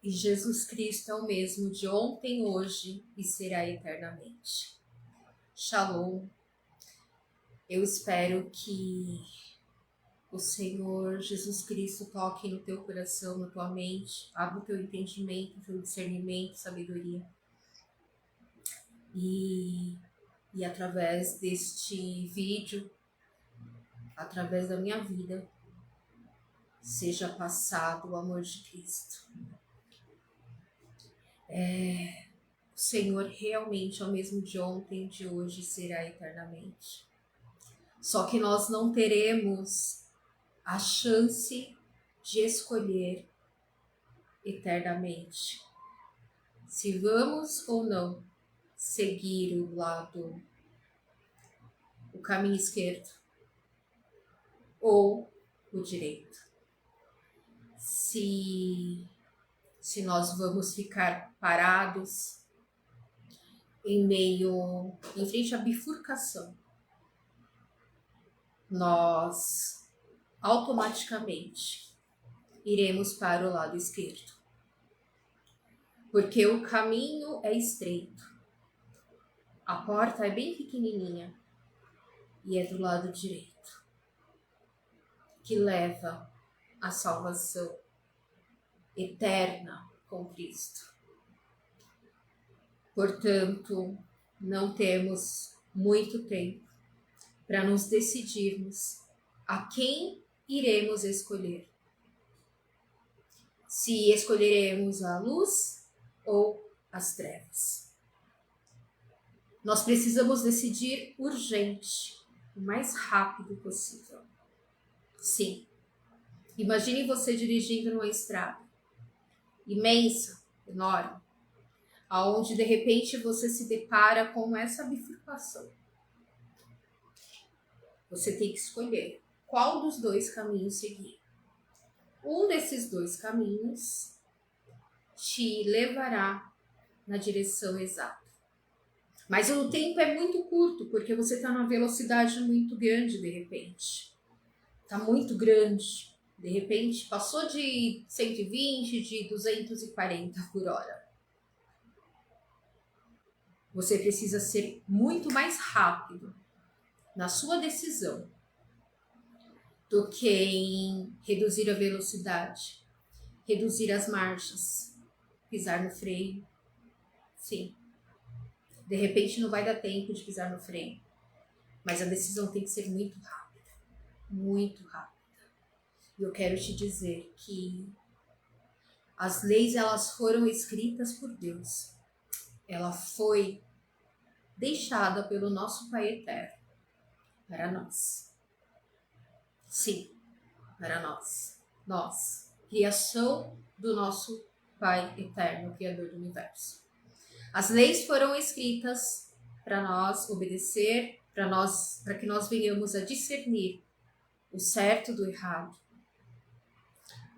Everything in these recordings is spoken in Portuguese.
E Jesus Cristo é o mesmo de ontem, hoje e será eternamente. Shalom. Eu espero que o Senhor Jesus Cristo toque no teu coração, na tua mente, abra o teu entendimento, o teu discernimento, sabedoria. E através deste vídeo, através da minha vida, seja passado o amor de Cristo. O Senhor realmente é o mesmo de ontem, de hoje, será eternamente. Só que nós não teremos a chance de escolher eternamente se vamos ou não seguir o caminho esquerdo ou o direito. Se nós vamos ficar parados em frente à bifurcação, nós automaticamente iremos para o lado esquerdo. Porque o caminho é estreito, a porta é bem pequenininha e é do lado direito, que leva à salvação eterna com Cristo. Portanto, não temos muito tempo para nos decidirmos a quem iremos escolher. Se escolheremos a luz ou as trevas. Nós precisamos decidir urgente, o mais rápido possível. Sim. Imagine você dirigindo numa estrada imensa, enorme, aonde de repente você se depara com essa bifurcação. Você tem que escolher qual dos dois caminhos seguir. Um desses dois caminhos te levará na direção exata. Mas o tempo é muito curto, porque você está numa velocidade muito grande de repente. Está muito grande. De repente, passou de 120, de 240 por hora. Você precisa ser muito mais rápido na sua decisão do que em reduzir a velocidade, reduzir as marchas, pisar no freio. Sim. De repente não vai dar tempo de pisar no freio, mas a decisão tem que ser muito rápida, muito rápida. E eu quero te dizer que as leis, elas foram escritas por Deus. Ela foi deixada pelo nosso Pai Eterno para nós. Sim, para nós. Nós, criação do nosso Pai Eterno, Criador do Universo. As leis foram escritas para nós obedecer, para que nós venhamos a discernir o certo do errado,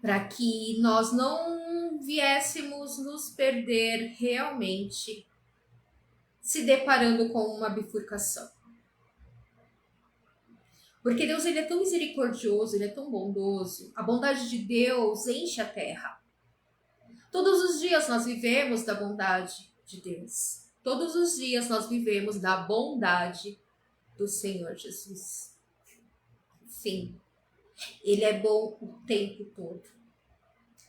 para que nós não viéssemos nos perder realmente se deparando com uma bifurcação. Porque Deus, ele é tão misericordioso, ele é tão bondoso. A bondade de Deus enche a terra. Todos os dias nós vivemos da bondade de Deus. Todos os dias nós vivemos da bondade do Senhor Jesus. Sim, ele é bom o tempo todo.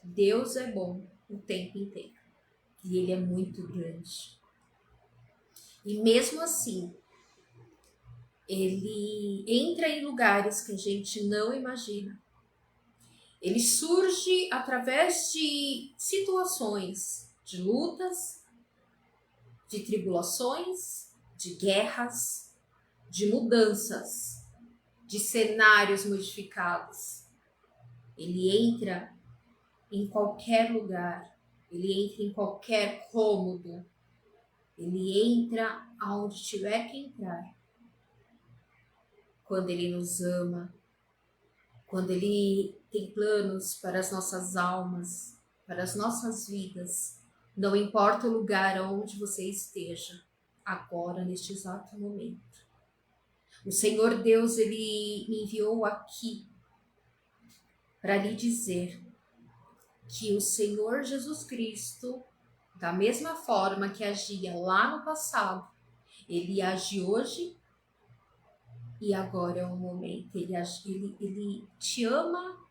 Deus é bom o tempo inteiro. E ele é muito grande. E mesmo assim, ele entra em lugares que a gente não imagina. Ele surge através de situações, de lutas, de tribulações, de guerras, de mudanças, de cenários modificados. Ele entra em qualquer lugar, ele entra em qualquer cômodo, ele entra aonde tiver que entrar. Quando ele nos ama, quando ele tem planos para as nossas almas, para as nossas vidas, não importa o lugar onde você esteja, agora, neste exato momento. O Senhor Deus, ele me enviou aqui para lhe dizer que o Senhor Jesus Cristo, da mesma forma que agia lá no passado, ele age hoje e agora é o momento. Ele te ama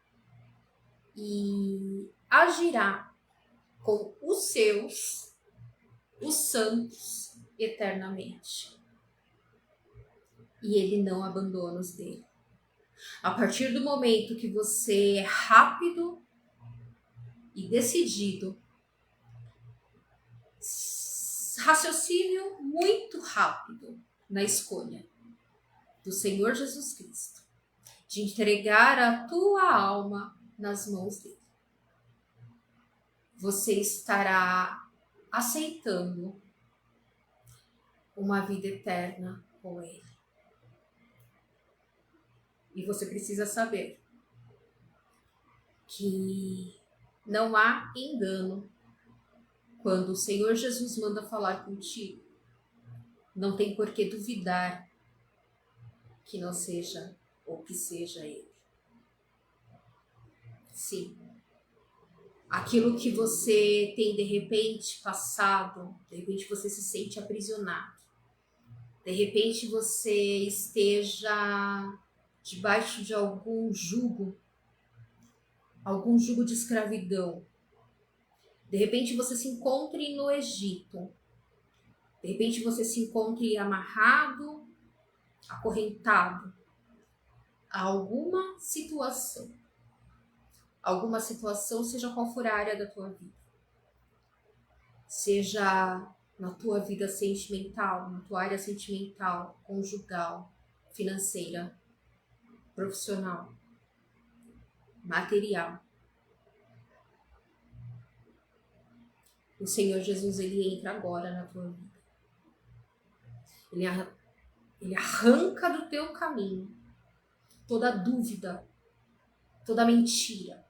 e agirá com os seus, os santos, eternamente. E ele não abandona os dele. A partir do momento que você é rápido e decidido, raciocínio muito rápido na escolha do Senhor Jesus Cristo, de entregar a tua alma nas mãos dele, você estará aceitando uma vida eterna com ele. E você precisa saber que não há engano quando o Senhor Jesus manda falar contigo. Não tem por que duvidar que não seja ou que seja ele. Sim. Aquilo que você tem de repente passado, de repente você se sente aprisionado. De repente você esteja debaixo de algum jugo de escravidão. De repente você se encontre no Egito. De repente você se encontre amarrado, acorrentado a alguma situação. Alguma situação, seja qual for a área da tua vida. Seja na tua vida sentimental, na tua área sentimental, conjugal, financeira, profissional, material. O Senhor Jesus, ele entra agora na tua vida. Ele arranca do teu caminho toda dúvida, toda mentira,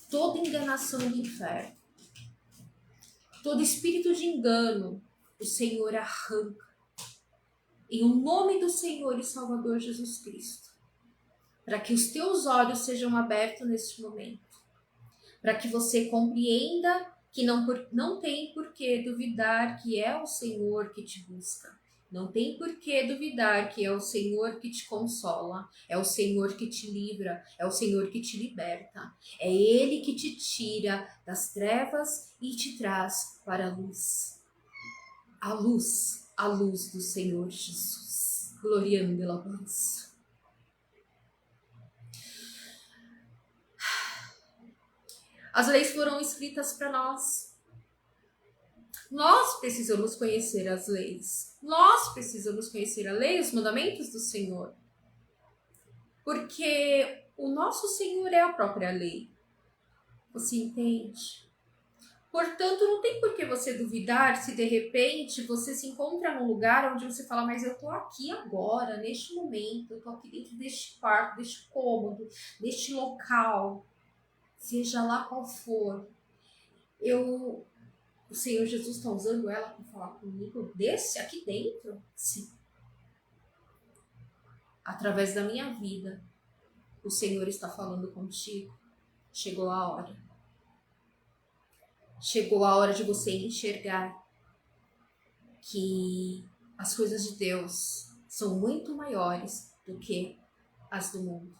toda enganação do inferno, todo espírito de engano. O Senhor arranca. Em o nome do Senhor e Salvador Jesus Cristo. Para que os teus olhos sejam abertos neste momento. Para que você compreenda que não tem por que duvidar que é o Senhor que te busca. Não tem por que duvidar que é o Senhor que te consola. É o Senhor que te livra. É o Senhor que te liberta. É Ele que te tira das trevas e te traz para a luz. A luz do Senhor Jesus. Gloriando a voz. As leis foram escritas para nós. Nós precisamos conhecer as leis. Nós precisamos conhecer a lei, os mandamentos do Senhor. Porque o nosso Senhor é a própria lei. Você entende? Portanto, não tem por que você duvidar se de repente você se encontra num lugar onde você fala, mas eu tô aqui agora, neste momento, eu tô aqui dentro deste quarto, deste cômodo, deste local, seja lá qual for. O Senhor Jesus está usando ela para falar comigo desse aqui dentro? Sim. Através da minha vida, o Senhor está falando contigo. Chegou a hora. Chegou a hora de você enxergar que as coisas de Deus são muito maiores do que as do mundo.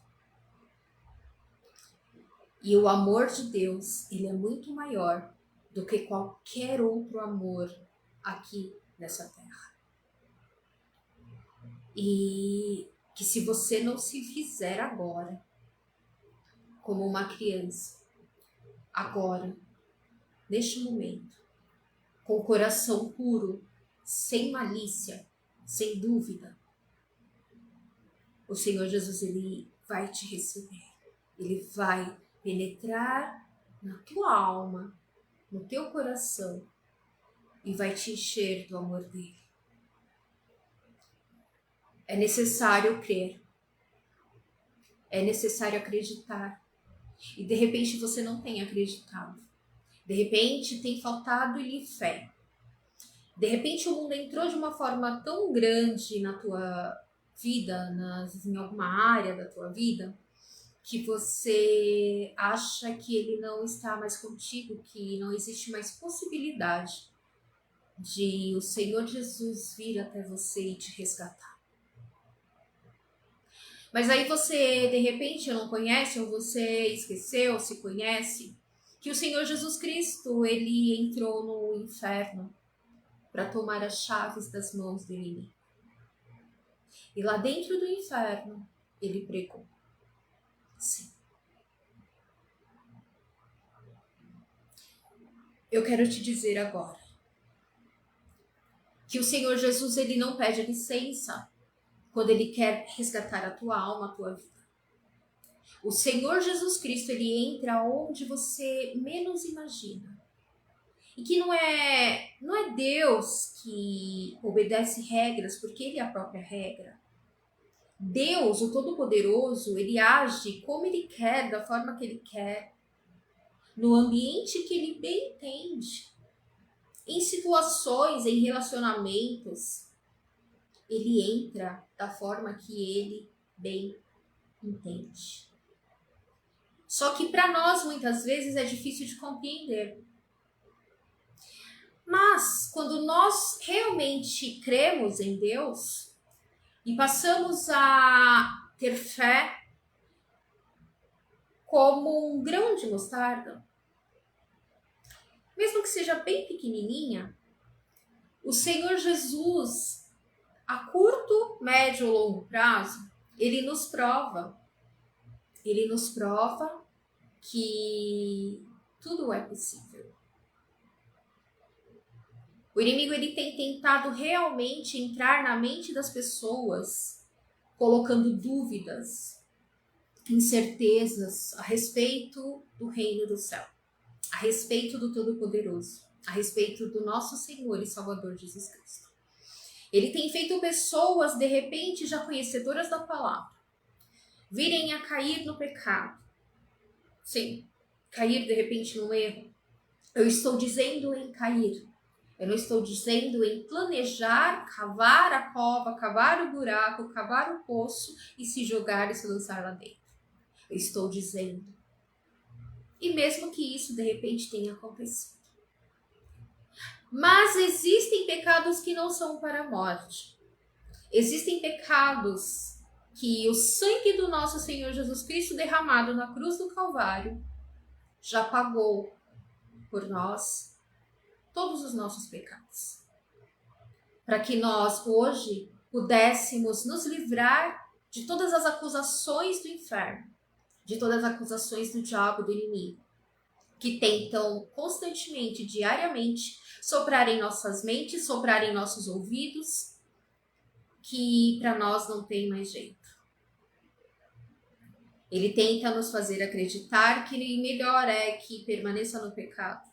E o amor de Deus, ele é muito maior do que qualquer outro amor aqui nessa terra. E que se você não se fizer agora, como uma criança, agora, neste momento, com o coração puro, sem malícia, sem dúvida, o Senhor Jesus, ele vai te receber. Ele vai penetrar na tua alma, no teu coração e vai te encher do amor dele. É necessário crer. É necessário acreditar. E de repente você não tem acreditado. De repente tem faltado-lhe fé. De repente o mundo entrou de uma forma tão grande na tua vida, em alguma área da tua vida, que você acha que ele não está mais contigo, que não existe mais possibilidade de o Senhor Jesus vir até você e te resgatar. Mas aí você, de repente, não conhece, ou você esqueceu, se conhece, que o Senhor Jesus Cristo, ele entrou no inferno para tomar as chaves das mãos do inimigo. E lá dentro do inferno, ele pregou. Sim. Eu quero te dizer agora que o Senhor Jesus, ele não pede licença quando ele quer resgatar a tua alma, a tua vida. O Senhor Jesus Cristo, ele entra onde você menos imagina. E que não é Deus que obedece regras, porque ele é a própria regra. Deus, o Todo-Poderoso, ele age como ele quer, da forma que ele quer, no ambiente que ele bem entende, em situações, em relacionamentos. Ele entra da forma que ele bem entende. Só que para nós, muitas vezes, é difícil de compreender. Mas, quando nós realmente cremos em Deus e passamos a ter fé como um grão de mostarda, mesmo que seja bem pequenininha, o Senhor Jesus, a curto, médio ou longo prazo, ele nos prova. Ele nos prova que tudo é possível. O inimigo, ele tem tentado realmente entrar na mente das pessoas, colocando dúvidas, incertezas a respeito do reino do céu, a respeito do Todo-Poderoso, a respeito do nosso Senhor e Salvador Jesus Cristo. Ele tem feito pessoas, de repente, já conhecedoras da palavra, virem a cair no pecado. Sim, cair de repente num erro. Eu estou dizendo em cair. Eu não estou dizendo em planejar, cavar a cova, cavar o buraco, cavar o poço e se jogar e se lançar lá dentro. Eu estou dizendo. E mesmo que isso de repente tenha acontecido. Mas existem pecados que não são para a morte. Existem pecados que o sangue do nosso Senhor Jesus Cristo derramado na cruz do Calvário já pagou por nós todos os nossos pecados. Para que nós hoje pudéssemos nos livrar de todas as acusações do inferno, de todas as acusações do diabo, do inimigo, que tentam constantemente, diariamente, soprar em nossas mentes, soprar em nossos ouvidos, que para nós não tem mais jeito. Ele tenta nos fazer acreditar que melhor é que permaneça no pecado.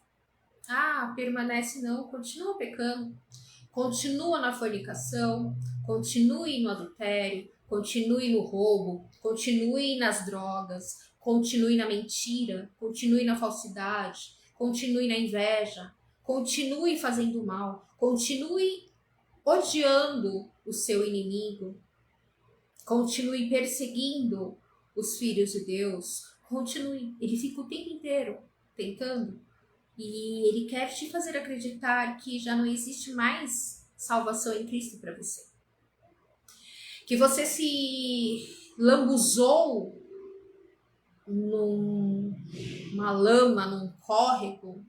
Ah, permanece não, continua pecando, continua na fornicação, continue no adultério, continue no roubo, continue nas drogas, continue na mentira, continue na falsidade, continue na inveja, continue fazendo mal, continue odiando o seu inimigo, continue perseguindo os filhos de Deus, continue. Ele fica o tempo inteiro tentando. E ele quer te fazer acreditar que já não existe mais salvação em Cristo para você. Que você se lambuzou numa lama, num córrego,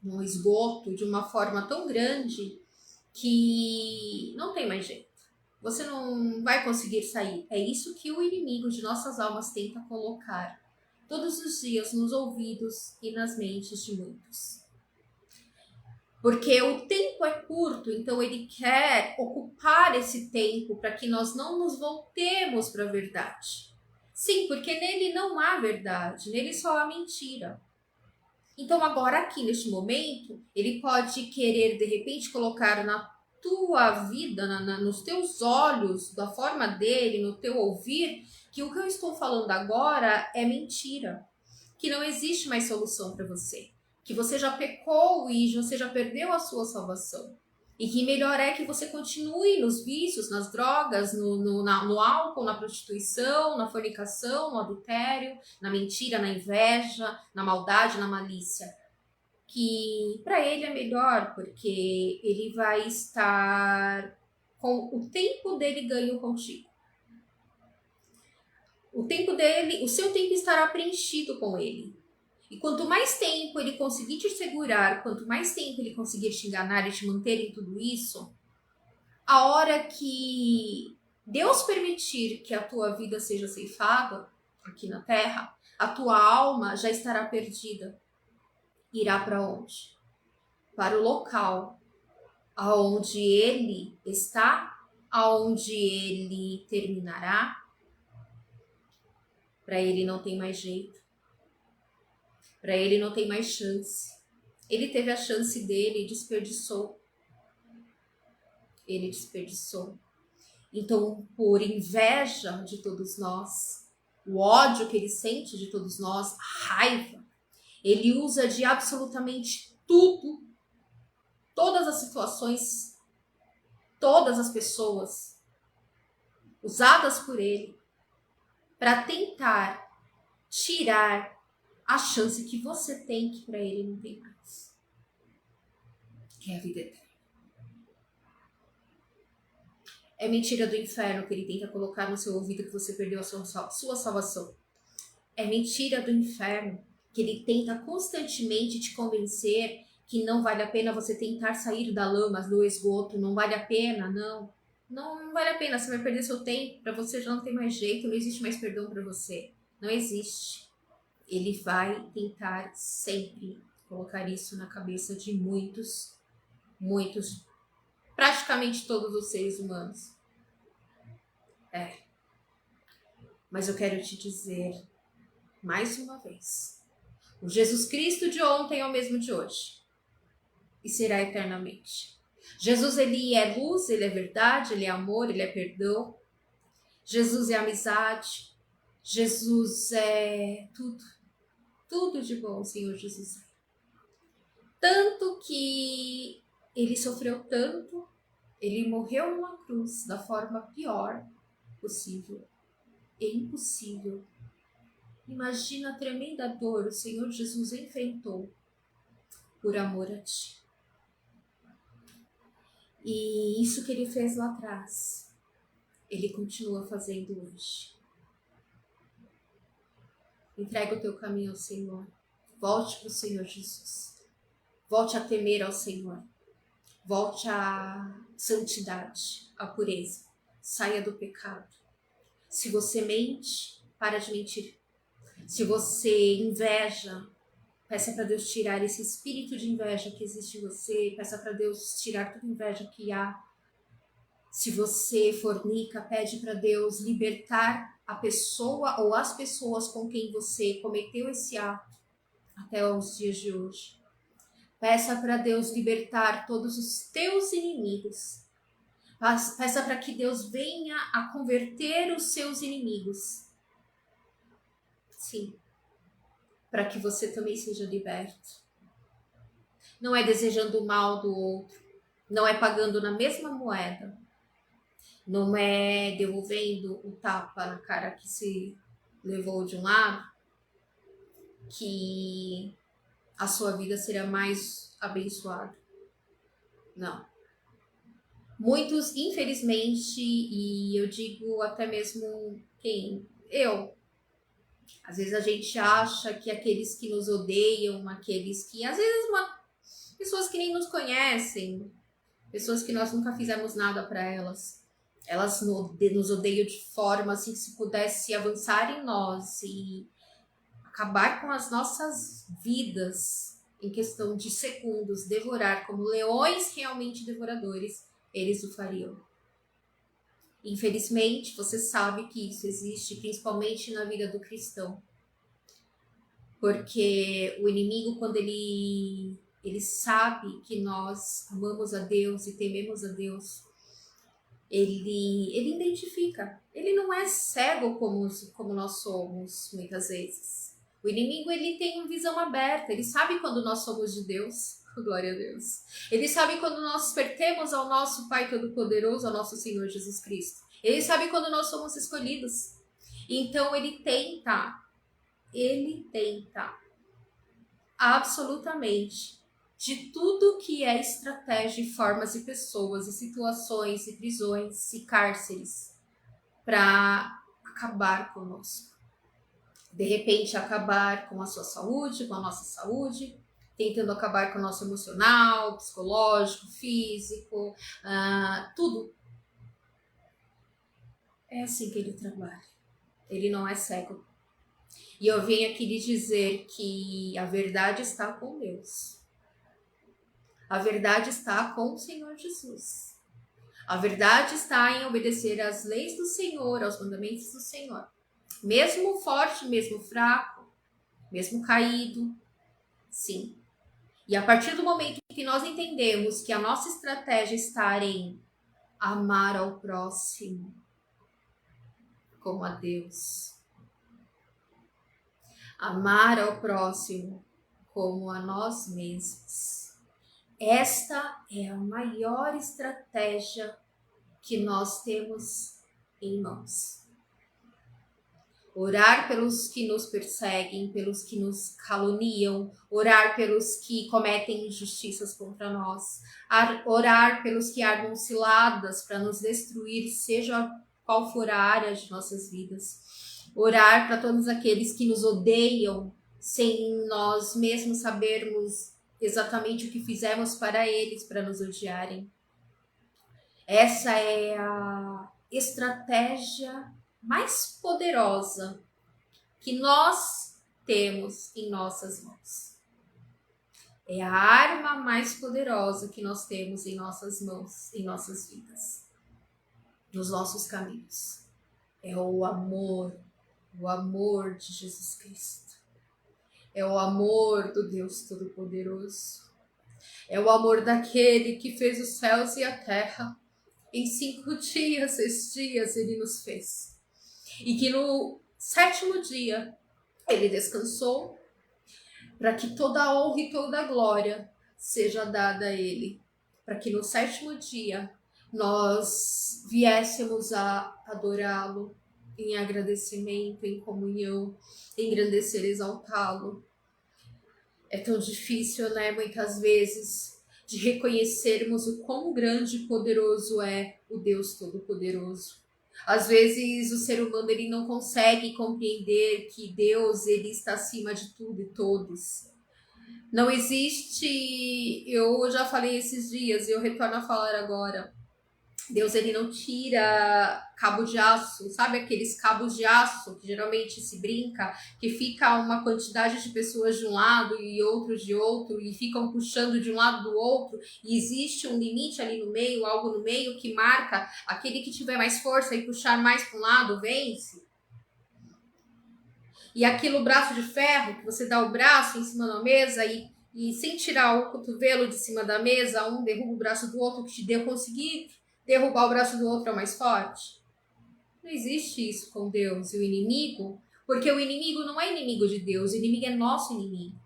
num esgoto, de uma forma tão grande que não tem mais jeito. Você não vai conseguir sair. É isso que o inimigo de nossas almas tenta colocar todos os dias nos ouvidos e nas mentes de muitos. Porque o tempo é curto, então ele quer ocupar esse tempo para que nós não nos voltemos para a verdade. Sim, porque nele não há verdade, nele só há mentira. Então agora aqui neste momento, ele pode querer de repente colocar na tua vida, nos teus olhos, da forma dele, no teu ouvir, que o que eu estou falando agora é mentira, que não existe mais solução para você, que você já pecou e você já perdeu a sua salvação. E que melhor é que você continue nos vícios, nas drogas, no álcool, na prostituição, na fornicação, no adultério, na mentira, na inveja, na maldade, na malícia. Que para ele é melhor, porque ele vai estar com o tempo dele ganho contigo. O tempo dele, o seu tempo estará preenchido com ele. E quanto mais tempo ele conseguir te segurar, quanto mais tempo ele conseguir te enganar e te manter em tudo isso, a hora que Deus permitir que a tua vida seja ceifada aqui na terra, a tua alma já estará perdida. Irá para onde? Para o local aonde ele está, aonde ele terminará. Para ele não tem mais jeito. Para ele não tem mais chance. Ele teve a chance dele e desperdiçou. Ele desperdiçou. Então, por inveja de todos nós, o ódio que ele sente de todos nós, a raiva, ele usa de absolutamente tudo, todas as situações, todas as pessoas usadas por ele para tentar tirar a chance que você tem, que para ele não tem mais, que é a vida eterna. É mentira do inferno que ele tenta colocar no seu ouvido que você perdeu a sua salvação. É mentira do inferno que ele tenta constantemente te convencer que não vale a pena você tentar sair da lama, do esgoto, não vale a pena, não. Não vale a pena, você vai perder seu tempo, para você já não tem mais jeito, não existe mais perdão para você. Não existe. Ele vai tentar sempre colocar isso na cabeça de muitos, praticamente todos os seres humanos. Mas eu quero te dizer mais uma vez, o Jesus Cristo de ontem é o mesmo de hoje e será eternamente. Jesus, ele é luz, ele é verdade, ele é amor, ele é perdão. Jesus é amizade. Jesus é tudo de bom, Senhor Jesus. Tanto que ele sofreu tanto, ele morreu numa cruz da forma pior possível. É impossível. Imagina a tremenda dor o Senhor Jesus enfrentou por amor a ti. E isso que ele fez lá atrás, ele continua fazendo hoje. Entrega o teu caminho ao Senhor. Volte para o Senhor Jesus. Volte a temer ao Senhor. Volte à santidade, à pureza. Saia do pecado. Se você mente, para de mentir. Se você inveja, peça para Deus tirar esse espírito de inveja que existe em você. Peça para Deus tirar toda inveja que há. Se você fornica, pede para Deus libertar a pessoa ou as pessoas com quem você cometeu esse ato até os dias de hoje. Peça para Deus libertar todos os teus inimigos. Peça para que Deus venha a converter os seus inimigos. Sim. Para que você também seja liberto. Não é desejando o mal do outro. Não é pagando na mesma moeda. Não é devolvendo o tapa na cara que se levou de um lado, que a sua vida será mais abençoada. Não. Muitos, infelizmente, e eu digo até mesmo às vezes a gente acha que aqueles que nos odeiam, aqueles que, às vezes, pessoas que nem nos conhecem, pessoas que nós nunca fizemos nada para elas nos odeiam de forma assim que se pudesse avançar em nós e acabar com as nossas vidas em questão de segundos, devorar como leões realmente devoradores, eles o fariam. Infelizmente, você sabe que isso existe, principalmente na vida do cristão. Porque o inimigo, quando ele sabe que nós amamos a Deus e tememos a Deus, ele identifica. Ele não é cego como nós somos, muitas vezes. O inimigo, ele tem uma visão aberta, ele sabe quando nós somos de Deus, glória a Deus. Ele sabe quando nós pertencemos ao nosso Pai Todo-Poderoso, ao nosso Senhor Jesus Cristo. Ele sabe quando nós somos escolhidos. Então ele tenta absolutamente de tudo que é estratégia e formas e pessoas e situações e prisões e cárceres para acabar conosco. De repente acabar com a sua saúde, com a nossa saúde, tentando acabar com o nosso emocional, psicológico, físico, tudo. É assim que ele trabalha. Ele não é cego. E eu venho aqui lhe dizer que a verdade está com Deus. A verdade está com o Senhor Jesus. A verdade está em obedecer às leis do Senhor, aos mandamentos do Senhor. Mesmo forte, mesmo fraco, mesmo caído, sim. E a partir do momento que nós entendemos que a nossa estratégia está em amar ao próximo como a Deus, amar ao próximo como a nós mesmos, esta é a maior estratégia que nós temos em nós. Orar pelos que nos perseguem, pelos que nos caluniam, orar pelos que cometem injustiças contra nós, orar pelos que armam ciladas para nos destruir, seja qual for a área de nossas vidas. Orar para todos aqueles que nos odeiam, sem nós mesmos sabermos exatamente o que fizemos para eles, para nos odiarem. Essa é a estratégia mais poderosa que nós temos em nossas mãos. É a arma mais poderosa que nós temos em nossas mãos, em nossas vidas, nos nossos caminhos. É o amor de Jesus Cristo. É o amor do Deus Todo-Poderoso. É o amor daquele que fez os céus e a terra. Em 5 dias, 6 dias, ele nos fez. E que no 7º dia, ele descansou para que toda a honra e toda a glória seja dada a ele. Para que no 7º dia, nós viéssemos a adorá-lo em agradecimento, em comunhão, engrandecer, exaltá-lo. É tão difícil, né, muitas vezes, de reconhecermos o quão grande e poderoso é o Deus Todo-Poderoso. Às vezes o ser humano ele não consegue compreender que Deus ele está acima de tudo e todos. Não existe, eu já falei esses dias e eu retorno a falar agora, Deus ele não tira cabo de aço, sabe aqueles cabos de aço que geralmente se brinca, que fica uma quantidade de pessoas de um lado e outros de outro e ficam puxando de um lado do outro e existe um limite ali no meio, algo no meio que marca aquele que tiver mais força e puxar mais para um lado vence. E aquilo braço de ferro, que você dá o braço em cima da mesa e sem tirar o cotovelo de cima da mesa, um derruba o braço do outro que te deu conseguir derrubar o braço do outro é o mais forte? Não existe isso com Deus e o inimigo, porque o inimigo não é inimigo de Deus, o inimigo é nosso inimigo.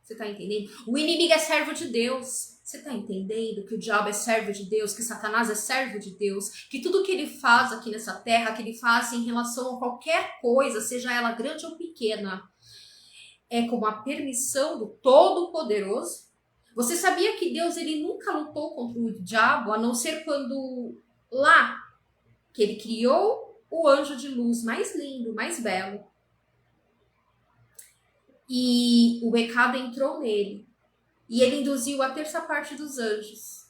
Você tá entendendo? O inimigo é servo de Deus. Você tá entendendo que o diabo é servo de Deus, que Satanás é servo de Deus, que tudo que ele faz aqui nessa terra, que ele faz em relação a qualquer coisa, seja ela grande ou pequena, é com a permissão do Todo-Poderoso. Você sabia que Deus ele nunca lutou contra o diabo, a não ser quando lá que ele criou o anjo de luz mais lindo, mais belo. E o pecado entrou nele. E ele induziu a 1/3 dos anjos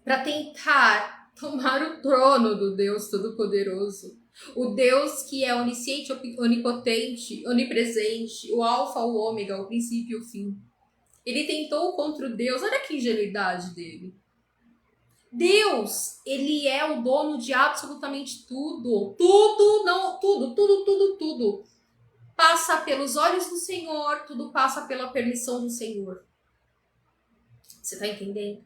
para tentar tomar o trono do Deus Todo-Poderoso. O Deus que é onisciente, onipotente, onipresente, o alfa, o ômega, o princípio e o fim. Ele tentou contra o Deus, olha que ingenuidade dele. Deus, ele é o dono de absolutamente tudo. Tudo. Passa pelos olhos do Senhor, tudo passa pela permissão do Senhor. Você tá entendendo?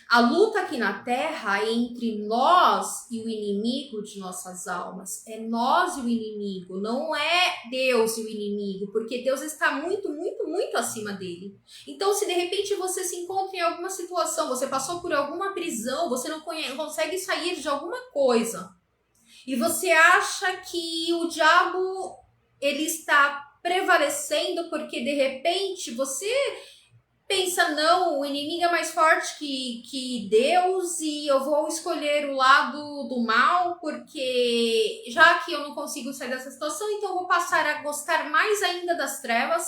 A luta aqui na Terra é entre nós e o inimigo de nossas almas. É nós e o inimigo, não é Deus e o inimigo, porque Deus está muito, muito, muito acima dele. Então, se de repente você se encontra em alguma situação, você passou por alguma prisão, você não consegue sair de alguma coisa, e você acha que o diabo ele está prevalecendo porque de repente você pensa, não, o inimigo é mais forte que Deus e eu vou escolher o lado do mal porque já que eu não consigo sair dessa situação, então eu vou passar a gostar mais ainda das trevas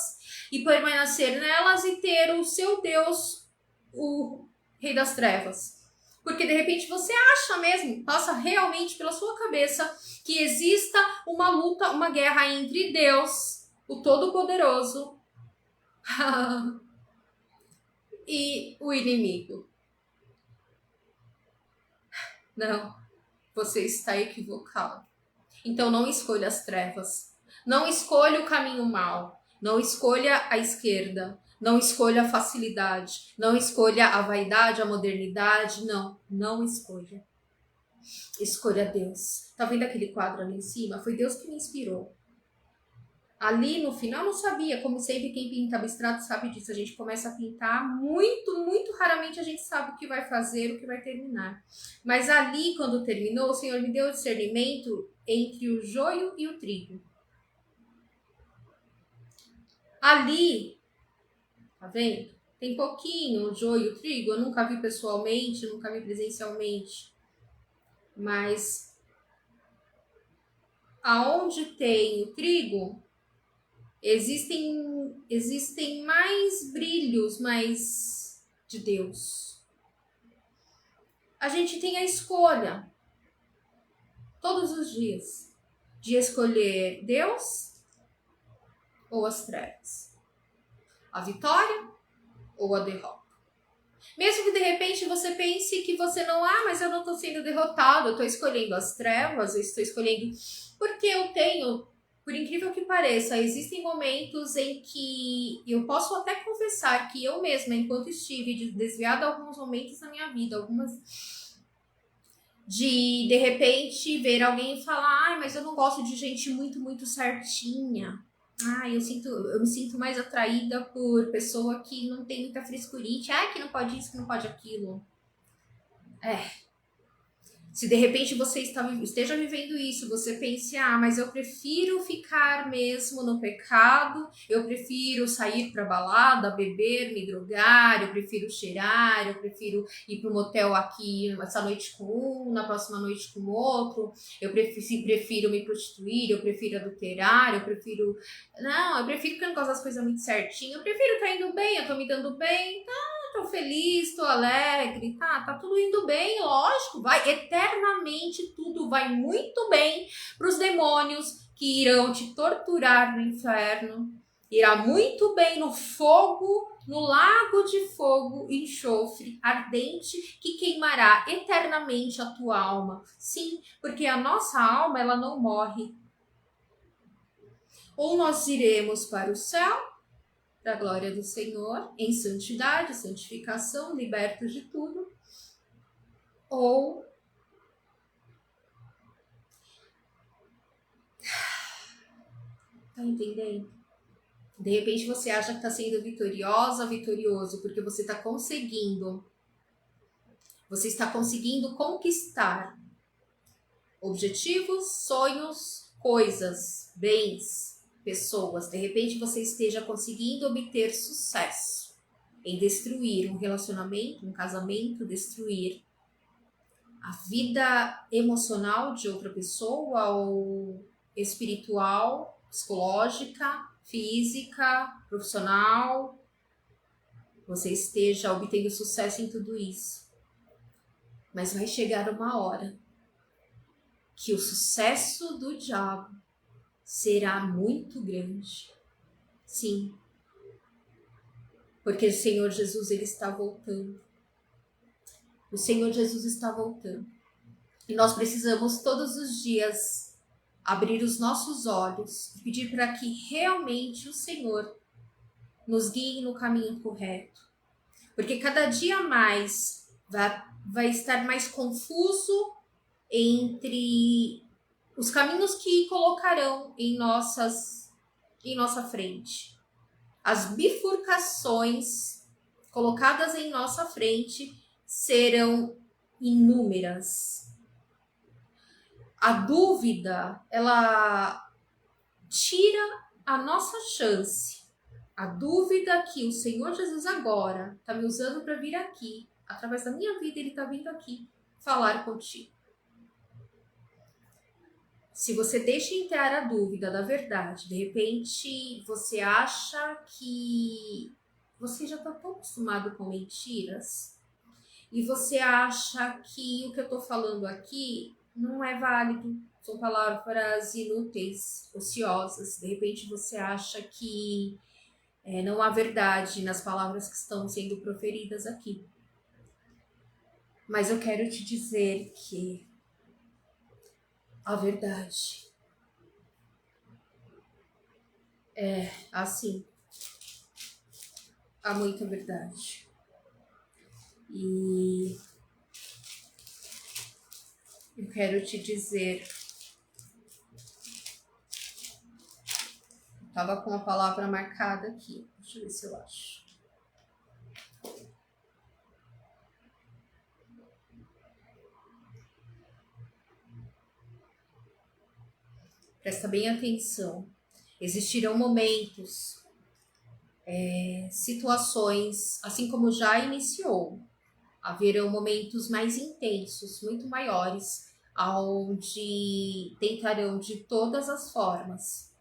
e permanecer nelas e ter o seu Deus, o Rei das Trevas. Porque de repente você acha mesmo, passa realmente pela sua cabeça que exista uma luta, uma guerra entre Deus, o Todo-Poderoso, e o inimigo. Não, você está equivocado. Então não escolha as trevas. Não escolha o caminho mau. Não escolha a esquerda. Não escolha a facilidade. Não escolha a vaidade, a modernidade. Não, não escolha. Escolha Deus. Tá vendo aquele quadro ali em cima? Foi Deus que me inspirou. Ali no final não sabia, como sempre quem pinta abstrato sabe disso, a gente começa a pintar, muito, muito raramente a gente sabe o que vai fazer, o que vai terminar. Mas ali, quando terminou, o Senhor me deu o discernimento entre o joio e o trigo. Ali, tá vendo? Tem pouquinho o joio e o trigo, eu nunca vi pessoalmente, nunca vi presencialmente, mas aonde tem o trigo, existem mais brilhos, mais de Deus. A gente tem a escolha, todos os dias, de escolher Deus ou as trevas. A vitória ou a derrota. Mesmo que de repente você pense que você não, mas eu não estou sendo derrotado, eu estou escolhendo as trevas, eu estou escolhendo... Porque eu tenho... Por incrível que pareça, existem momentos em que eu posso até confessar que eu mesma, enquanto estive desviada alguns momentos na minha vida, algumas de repente ver alguém falar, mas eu não gosto de gente muito, muito certinha. Eu me sinto mais atraída por pessoa que não tem muita frescurite, que não pode isso, que não pode aquilo. Se de repente você esteja vivendo isso, você pense, mas eu prefiro ficar mesmo no pecado, eu prefiro sair pra balada, beber, me drogar, eu prefiro cheirar, eu prefiro ir pro motel aqui essa noite com um, na próxima noite com outro, eu prefiro me prostituir, eu prefiro adulterar, eu prefiro que eu não gosto das coisas muito certinho, eu prefiro estar indo bem, eu tô me dando bem, tô feliz, tô alegre, tá tudo indo bem, lógico, vai, eternamente tudo vai muito bem pros demônios que irão te torturar no inferno, irá muito bem no fogo, no lago de fogo e enxofre ardente que queimará eternamente a tua alma. Sim, porque a nossa alma, ela não morre. Ou nós iremos para o céu, da glória do Senhor, em santidade, santificação, libertos de tudo, ou tá entendendo? De repente você acha que está sendo vitoriosa, vitorioso, porque você está conseguindo conquistar objetivos, sonhos, coisas, bens, pessoas. De repente você esteja conseguindo obter sucesso em destruir um relacionamento, um casamento, destruir a vida emocional de outra pessoa, ou espiritual, psicológica, física, profissional, você esteja obtendo sucesso em tudo isso. Mas vai chegar uma hora que o sucesso do diabo será muito grande. Sim. Porque o Senhor Jesus, ele está voltando. O Senhor Jesus está voltando. E nós precisamos todos os dias abrir os nossos olhos e pedir para que realmente o Senhor nos guie no caminho correto. Porque cada dia mais vai estar mais confuso entre os caminhos que colocarão em nossa frente. As bifurcações colocadas em nossa frente serão inúmeras. A dúvida, ela tira a nossa chance. A dúvida que o Senhor Jesus agora está me usando para vir aqui, através da minha vida, Ele está vindo aqui falar contigo. Se você deixa entrar a dúvida da verdade, de repente você acha que você já está tão acostumado com mentiras e você acha que o que eu estou falando aqui não é válido, são palavras inúteis, ociosas. De repente você acha que não há verdade nas palavras que estão sendo proferidas aqui. Mas eu quero te dizer que a verdade é assim. Há muita verdade. E eu quero te dizer, estava com a palavra marcada aqui. Deixa eu ver se eu acho. Presta bem atenção. Existirão momentos, situações, assim como já iniciou, haverão momentos mais intensos, muito maiores, onde tentarão de todas as formas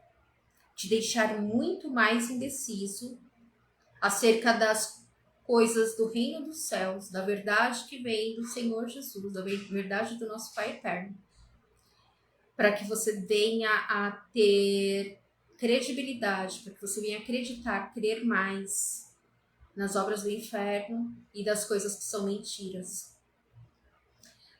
te deixar muito mais indeciso acerca das coisas do reino dos céus, da verdade que vem do Senhor Jesus, da verdade do nosso Pai eterno, para que você venha a ter credibilidade, para que você venha acreditar, crer mais nas obras do inferno e das coisas que são mentiras.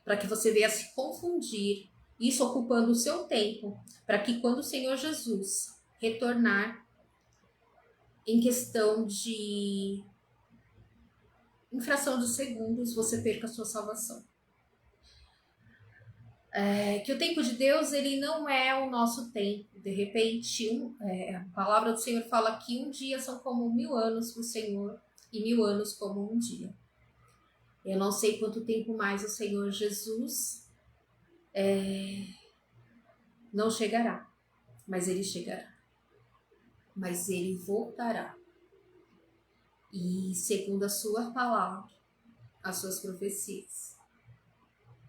Para que você venha se confundir, isso ocupando o seu tempo, para que quando o Senhor Jesus retornar, em questão de infração de segundos, você perca a sua salvação. Que o tempo de Deus, ele não é o nosso tempo. De repente, a palavra do Senhor fala que um dia são como 1000 anos para o Senhor e 1000 anos como um dia. Eu não sei quanto tempo mais o Senhor Jesus não chegará, mas ele chegará. Mas ele voltará. E segundo a sua palavra, as suas profecias,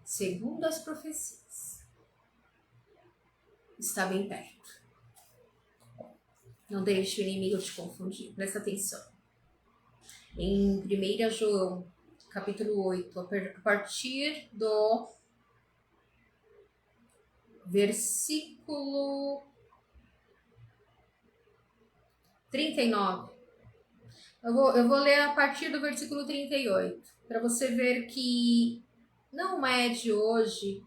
segundo as profecias, está bem perto. Não deixe o inimigo te confundir. Presta atenção. Em 1 João, capítulo 8, a partir do versículo 39. Eu vou ler a partir do versículo 38, para você ver que não é de hoje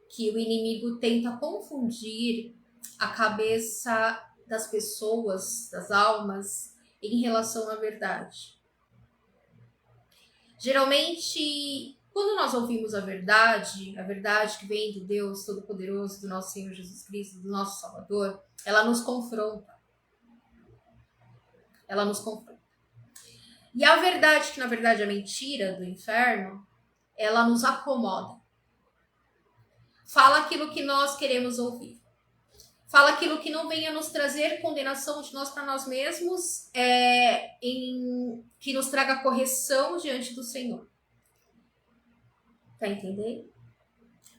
que o inimigo tenta confundir a cabeça das pessoas, das almas, em relação à verdade. Geralmente, quando nós ouvimos a verdade que vem do Deus Todo-Poderoso, do nosso Senhor Jesus Cristo, do nosso Salvador, ela nos confronta. Ela nos confronta. E a verdade, que na verdade é mentira do inferno, ela nos acomoda. Fala aquilo que nós queremos ouvir. Fala aquilo que não venha nos trazer condenação de nós para nós mesmos, que nos traga correção diante do Senhor. Tá entendendo?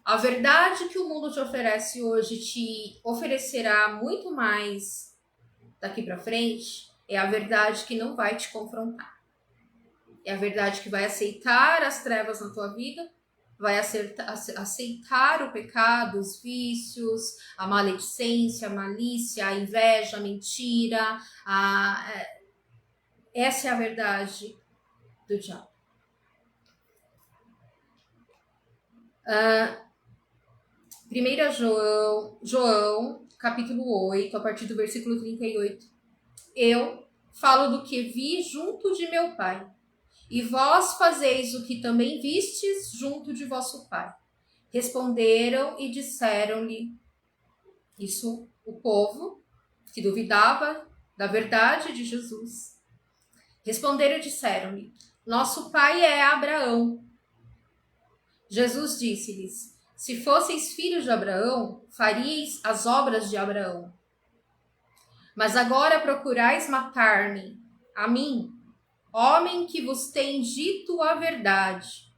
A verdade que o mundo te oferece hoje te oferecerá muito mais daqui para frente, é a verdade que não vai te confrontar. É a verdade que vai aceitar as trevas na tua vida, vai aceitar o pecado, os vícios, a maledicência, a malícia, a inveja, a mentira. Essa é a verdade do diabo. 1 João, capítulo 8, a partir do versículo 38. Eu falo do que vi junto de meu Pai e vós fazeis o que também vistes junto de vosso pai. Responderam e disseram-lhe, isso o povo que duvidava da verdade de Jesus. Responderam e disseram-lhe, nosso pai é Abraão. Jesus disse-lhes, se fosseis filhos de Abraão, faríeis as obras de Abraão. Mas agora procurais matar-me, a mim, homem que vos tem dito a verdade,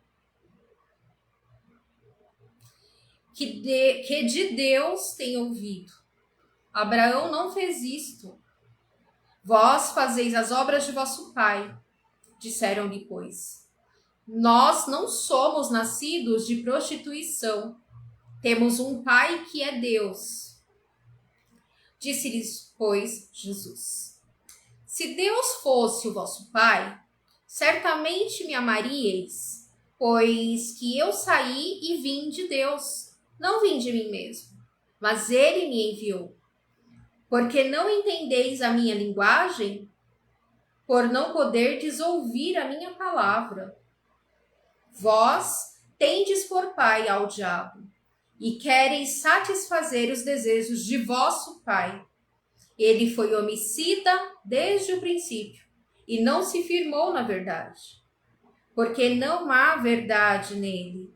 que de Deus tem ouvido. Abraão não fez isto. Vós fazeis as obras de vosso pai. Disseram-lhe, pois, nós não somos nascidos de prostituição. Temos um pai que é Deus. Disse-lhes, pois, Jesus, se Deus fosse o vosso pai, certamente me amaríeis, pois que eu saí e vim de Deus. Não vim de mim mesmo, mas ele me enviou. Porque não entendeis a minha linguagem? Por não poderdes ouvir a minha palavra. Vós tendes por pai ao diabo, e quereis satisfazer os desejos de vosso pai. Ele foi homicida desde o princípio, e não se firmou na verdade, porque não há verdade nele.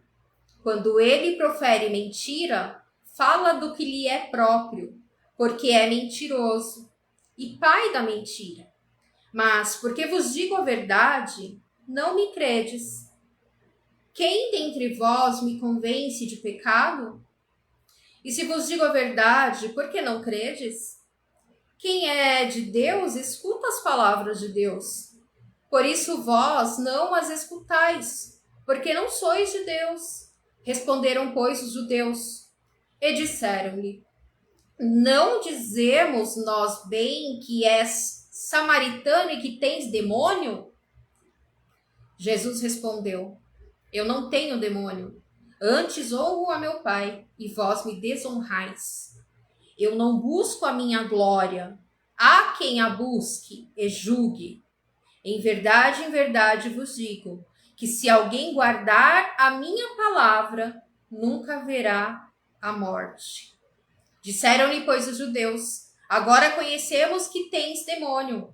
Quando ele profere mentira, fala do que lhe é próprio, porque é mentiroso e pai da mentira. Mas, porque vos digo a verdade, não me credes. Quem dentre vós me convence de pecado? E se vos digo a verdade, por que não credes? Quem é de Deus, escuta as palavras de Deus. Por isso vós não as escutais, porque não sois de Deus. Responderam, pois, os judeus, e disseram-lhe, não dizemos nós bem que és samaritano e que tens demônio? Jesus respondeu, eu não tenho demônio, antes honro a meu Pai, e vós me desonrais. Eu não busco a minha glória, há quem a busque e julgue. Em verdade vos digo, que se alguém guardar a minha palavra, nunca verá a morte. Disseram-lhe, pois, os judeus, agora conhecemos que tens demônio.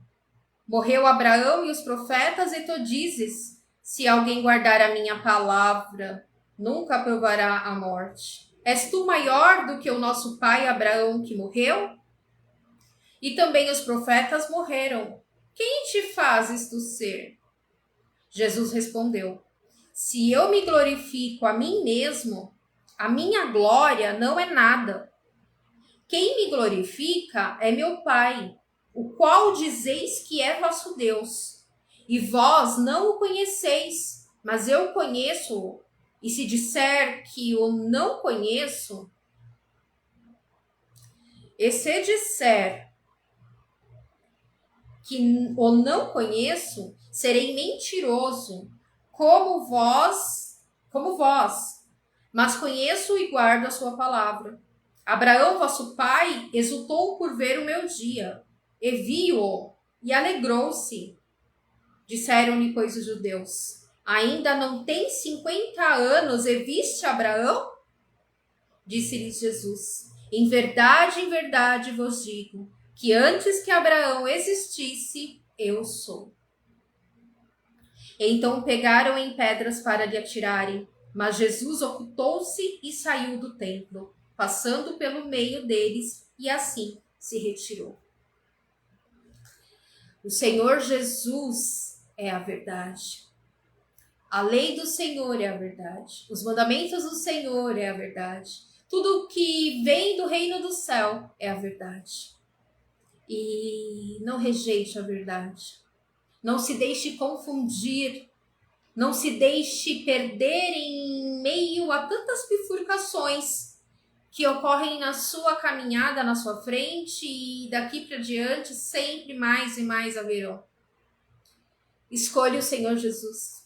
Morreu Abraão e os profetas, e tu dizes, se alguém guardar a minha palavra, nunca provará a morte. És tu maior do que o nosso pai Abraão que morreu? E também os profetas morreram. Quem te fazes tu ser? Jesus respondeu, se eu me glorifico a mim mesmo, a minha glória não é nada. Quem me glorifica é meu Pai, o qual dizeis que é vosso Deus. E vós não o conheceis, mas eu conheço-o. E se disser que o não conheço, e se disser que o não conheço, serei mentiroso, como vós, mas conheço e guardo a sua palavra. Abraão, vosso pai, exultou por ver o meu dia, e viu-o, e alegrou-se. Disseram-lhe, pois, os judeus, ainda não tens 50 anos e viste Abraão? Disse-lhes Jesus, em verdade vos digo, que antes que Abraão existisse, eu sou. Então pegaram em pedras para lhe atirarem, mas Jesus ocultou-se e saiu do templo, passando pelo meio deles, e assim se retirou. O Senhor Jesus é a verdade. A lei do Senhor é a verdade. Os mandamentos do Senhor é a verdade. Tudo que vem do reino do céu é a verdade. E não rejeite a verdade. Não se deixe confundir. Não se deixe perder em meio a tantas bifurcações que ocorrem na sua caminhada, na sua frente, e daqui para diante sempre mais e mais haverão. Escolha o Senhor Jesus.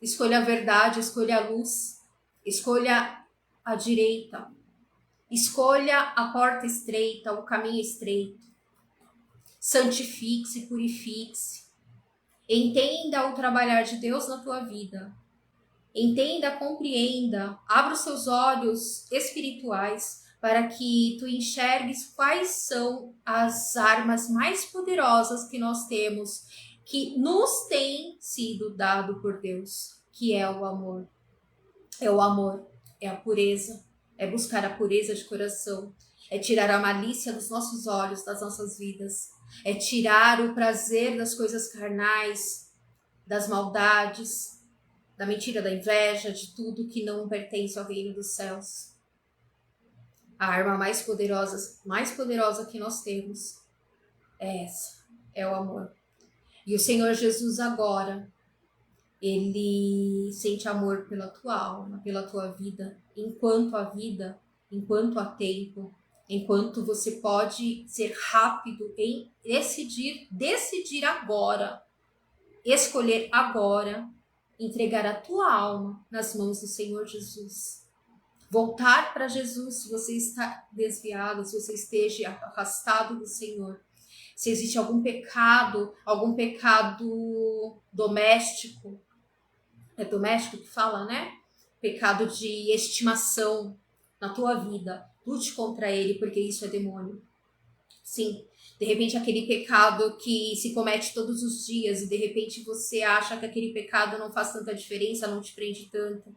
Escolha a verdade, escolha a luz. Escolha a direita. Escolha a porta estreita, o caminho estreito. Santifique-se, purifique-se. Entenda o trabalhar de Deus na tua vida. Entenda, compreenda, abra os seus olhos espirituais para que tu enxergues quais são as armas mais poderosas que nós temos, que nos tem sido dado por Deus, que é o amor. É o amor, é a pureza, é buscar a pureza de coração, é tirar a malícia dos nossos olhos, das nossas vidas, é tirar o prazer das coisas carnais, das maldades, da mentira, da inveja, de tudo que não pertence ao reino dos céus. A arma mais poderosa que nós temos é essa, é o amor. E o Senhor Jesus agora, Ele sente amor pela tua alma, pela tua vida, enquanto há tempo, enquanto você pode ser rápido em decidir agora, escolher agora, entregar a tua alma nas mãos do Senhor Jesus. Voltar para Jesus se você está desviado, se você esteja afastado do Senhor. Se existe algum pecado doméstico, é doméstico que fala, né? Pecado de estimação na tua vida. Lute contra ele, porque isso é demônio. Sim, de repente aquele pecado que se comete todos os dias e de repente você acha que aquele pecado não faz tanta diferença, não te prende tanto.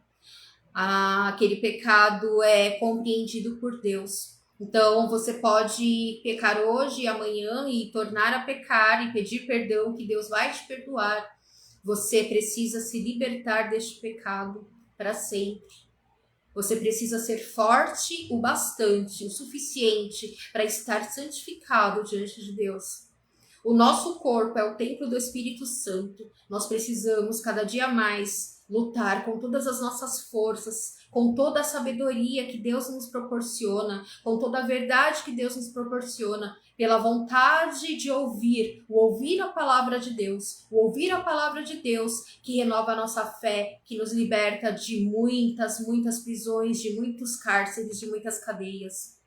Aquele pecado é compreendido por Deus. Então você pode pecar hoje e amanhã e tornar a pecar e pedir perdão, que Deus vai te perdoar. Você precisa se libertar deste pecado para sempre. Você precisa ser forte o bastante, o suficiente para estar santificado diante de Deus. O nosso corpo é o templo do Espírito Santo. Nós precisamos cada dia mais lutar com todas as nossas forças, com toda a sabedoria que Deus nos proporciona, com toda a verdade que Deus nos proporciona, pela vontade de ouvir a palavra de Deus, o ouvir a palavra de Deus que renova a nossa fé, que nos liberta de muitas prisões, de muitos cárceres, de muitas cadeias.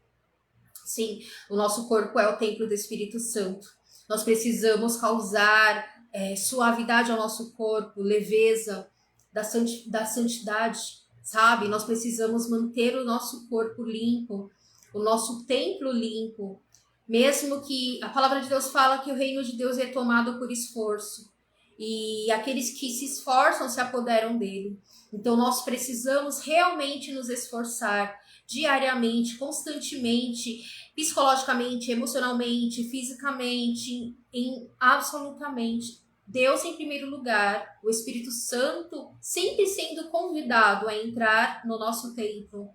Sim, o nosso corpo é o templo do Espírito Santo. Nós precisamos causar suavidade ao nosso corpo, leveza, da santidade, sabe? Nós precisamos manter o nosso corpo limpo, o nosso templo limpo, mesmo que a palavra de Deus fala que o reino de Deus é tomado por esforço, e aqueles que se esforçam se apoderam dele. Então nós precisamos realmente nos esforçar diariamente, constantemente, psicologicamente, emocionalmente, fisicamente, em absolutamente Deus em primeiro lugar, o Espírito Santo sempre sendo convidado a entrar no nosso templo.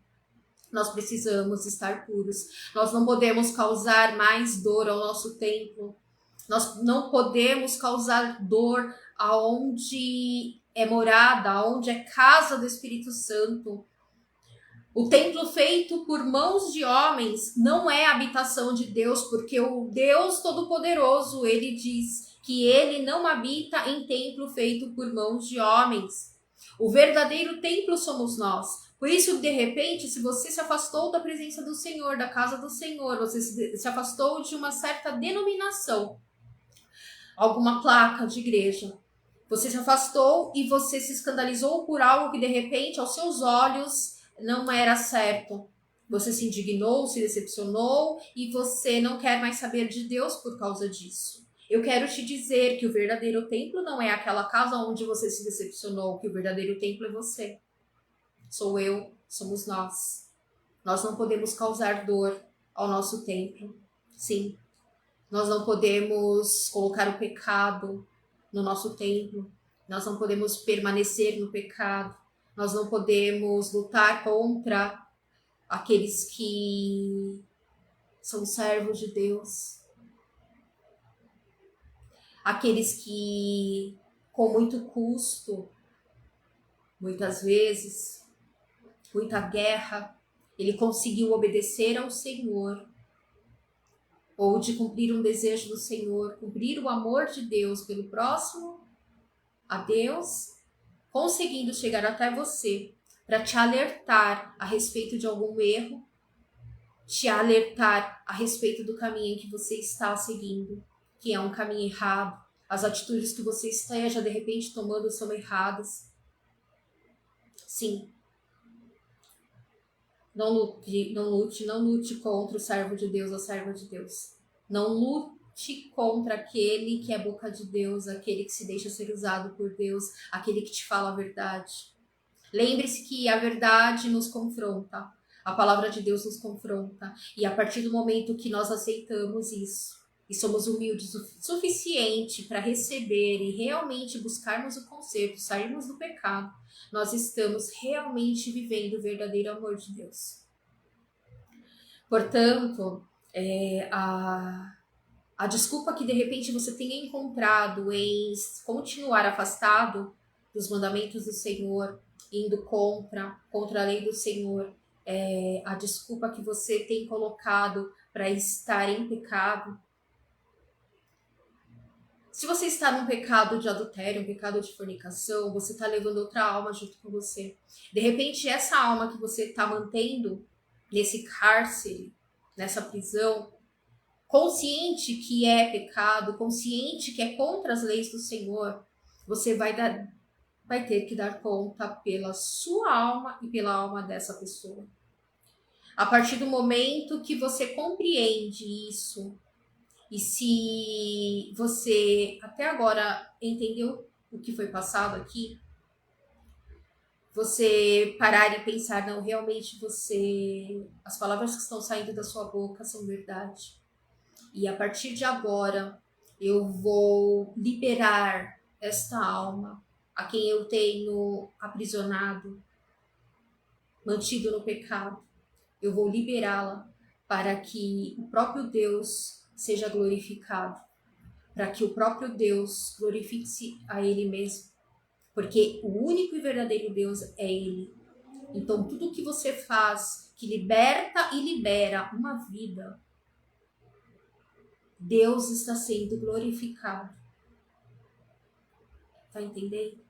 Nós precisamos estar puros. Nós não podemos causar mais dor ao nosso templo. Nós não podemos causar dor aonde é morada, aonde é casa do Espírito Santo. O templo feito por mãos de homens não é a habitação de Deus, porque o Deus Todo-Poderoso, ele diz que ele não habita em templo feito por mãos de homens. O verdadeiro templo somos nós. Por isso, de repente, se você se afastou da presença do Senhor, da casa do Senhor, você se afastou de uma certa denominação, alguma placa de igreja, você se afastou e você se escandalizou por algo que, de repente, aos seus olhos não era certo. Você se indignou, se decepcionou e você não quer mais saber de Deus por causa disso. Eu quero te dizer que o verdadeiro templo não é aquela casa onde você se decepcionou, que o verdadeiro templo é você. Sou eu, somos nós. Nós não podemos causar dor ao nosso templo. Sim, nós não podemos colocar o pecado no nosso templo. Nós não podemos permanecer no pecado. Nós não podemos lutar contra aqueles que são servos de Deus. Aqueles que, com muito custo, muitas vezes, muita guerra, ele conseguiu obedecer ao Senhor, ou de cumprir um desejo do Senhor, cumprir o amor de Deus pelo próximo, a Deus, conseguindo chegar até você para te alertar a respeito de algum erro, te alertar a respeito do caminho que você está seguindo, que é um caminho errado. As atitudes que você esteja, de repente, tomando são erradas. Sim. Não lute contra o servo de Deus ou a serva de Deus. Não lute contra aquele que é boca de Deus, aquele que se deixa ser usado por Deus, aquele que te fala a verdade. Lembre-se que a verdade nos confronta, a palavra de Deus nos confronta, e a partir do momento que nós aceitamos isso, e somos humildes o suficiente para receber e realmente buscarmos o conserto, sairmos do pecado, nós estamos realmente vivendo o verdadeiro amor de Deus. Portanto, a desculpa que de repente você tenha encontrado em continuar afastado dos mandamentos do Senhor, indo contra a lei do Senhor, a desculpa que você tem colocado para estar em pecado. Se você está num pecado de adultério, um pecado de fornicação, você está levando outra alma junto com você. De repente, essa alma que você está mantendo nesse cárcere, nessa prisão, consciente que é pecado, consciente que é contra as leis do Senhor, você vai ter que dar conta pela sua alma e pela alma dessa pessoa. A partir do momento que você compreende isso, e se você até agora entendeu o que foi passado aqui, você parar e pensar, não, realmente as palavras que estão saindo da sua boca são verdade. E a partir de agora, eu vou liberar esta alma a quem eu tenho aprisionado, mantido no pecado. Eu vou liberá-la para que o próprio Deus seja glorificado, para que o próprio Deus glorifique a Ele mesmo, porque o único e verdadeiro Deus é Ele. Então, tudo que você faz que liberta e libera uma vida, Deus está sendo glorificado. Tá entendendo?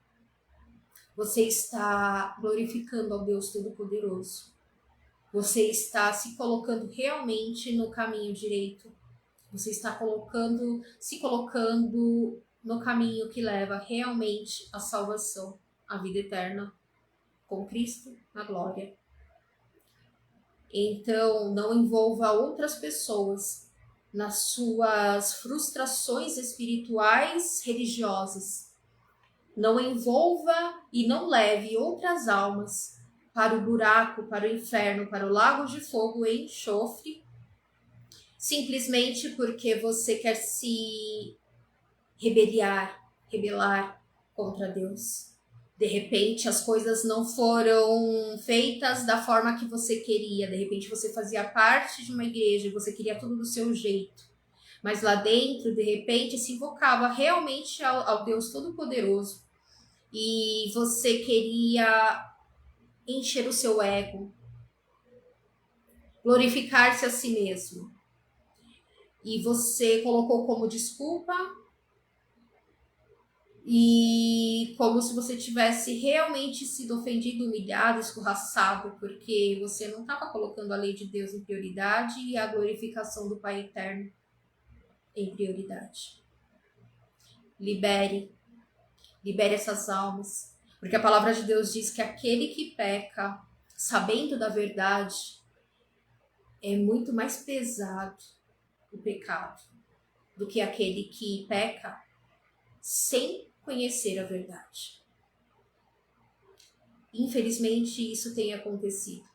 Você está glorificando ao Deus Todo-Poderoso. Você está se colocando realmente no caminho direito. Você está se colocando no caminho que leva realmente à salvação, à vida eterna, com Cristo na glória. Então, não envolva outras pessoas nas suas frustrações espirituais, religiosas. Não envolva e não leve outras almas para o buraco, para o inferno, para o lago de fogo e enxofre, simplesmente porque você quer se rebelar contra Deus. De repente, as coisas não foram feitas da forma que você queria. De repente, você fazia parte de uma igreja e você queria tudo do seu jeito. Mas lá dentro, de repente, se invocava realmente ao Deus Todo-Poderoso. E você queria encher o seu ego, glorificar-se a si mesmo. E você colocou como desculpa e como se você tivesse realmente sido ofendido, humilhado, escorraçado, porque você não estava colocando a lei de Deus em prioridade e a glorificação do Pai Eterno em prioridade. Libere essas almas, porque a palavra de Deus diz que aquele que peca, sabendo da verdade, é muito mais pesado o pecado do que aquele que peca sem conhecer a verdade. Infelizmente, isso tem acontecido.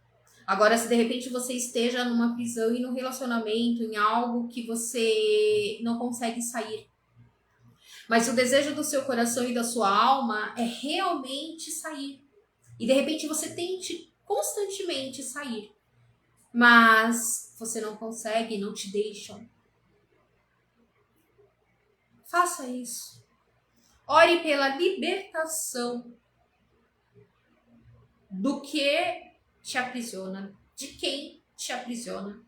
Agora, se de repente você esteja numa prisão e num relacionamento, em algo que você não consegue sair, mas o desejo do seu coração e da sua alma é realmente sair. E de repente você tente constantemente sair, mas você não consegue, não te deixam. Faça isso. Ore pela libertação do que te aprisiona, de quem te aprisiona.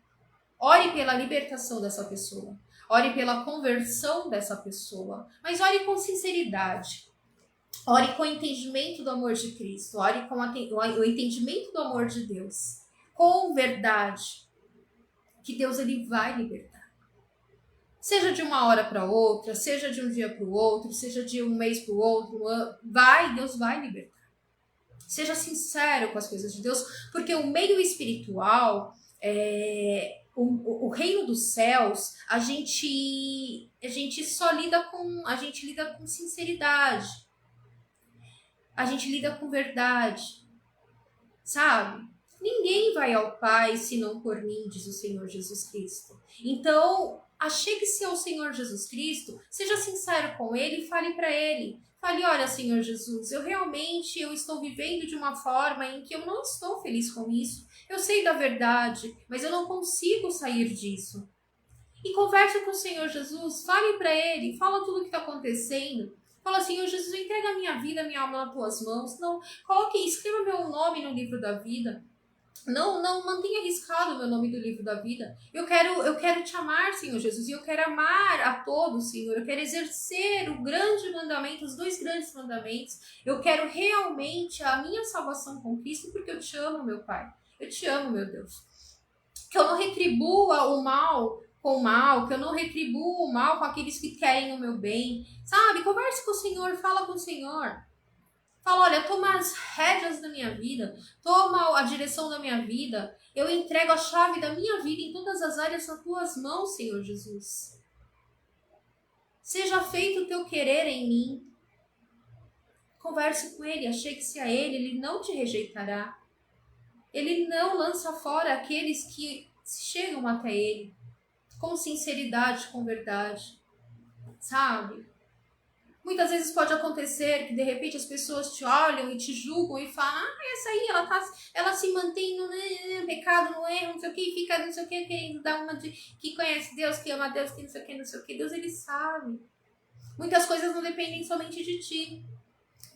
Ore pela libertação dessa pessoa. Ore pela conversão dessa pessoa. Mas ore com sinceridade. Ore com o entendimento do amor de Cristo. Ore com o entendimento do amor de Deus. Com verdade. Que Deus ele vai libertar. Seja de uma hora para outra, seja de um dia para o outro, seja de um mês para o outro, Deus vai libertar. Seja sincero com as coisas de Deus, porque o meio espiritual, o reino dos céus, a gente lida com sinceridade, a gente lida com verdade, sabe? Ninguém vai ao Pai senão por mim, diz o Senhor Jesus Cristo. Então, achegue-se ao Senhor Jesus Cristo, seja sincero com Ele e fale para Ele. Fale, olha, Senhor Jesus, eu estou vivendo de uma forma em que eu não estou feliz com isso. Eu sei da verdade, mas eu não consigo sair disso. E converse com o Senhor Jesus, fale para Ele, fala tudo o que está acontecendo. Fala, Senhor Jesus, eu entrego a minha vida, a minha alma nas tuas mãos. Não, escreva meu nome no livro da vida. Não mantenha arriscado o meu nome do livro da vida. Eu quero te amar, Senhor Jesus, e eu quero amar a todos, Senhor. Eu quero exercer o grande mandamento, os 2 grandes mandamentos. Eu quero realmente a minha salvação com Cristo, porque eu te amo, meu Pai. Eu te amo, meu Deus. Que eu não retribua o mal com o mal, que eu não retribuo o mal com aqueles que querem o meu bem. Sabe? Converse com o Senhor, fala com o Senhor. Fala, olha, toma as rédeas da minha vida, toma a direção da minha vida, eu entrego a chave da minha vida em todas as áreas nas tuas mãos, Senhor Jesus. Seja feito o teu querer em mim. Converse com Ele, achegue-se a Ele, Ele não te rejeitará. Ele não lança fora aqueles que chegam até Ele, com sinceridade, com verdade, sabe? Muitas vezes pode acontecer que de repente as pessoas te olham e te julgam e falam, essa aí, ela se mantém no pecado, no erro, não sei o que, e fica não sei o que, querendo dar uma de que conhece Deus, que ama Deus, que não sei o que, não sei o que. Deus, Ele sabe. Muitas coisas não dependem somente de ti.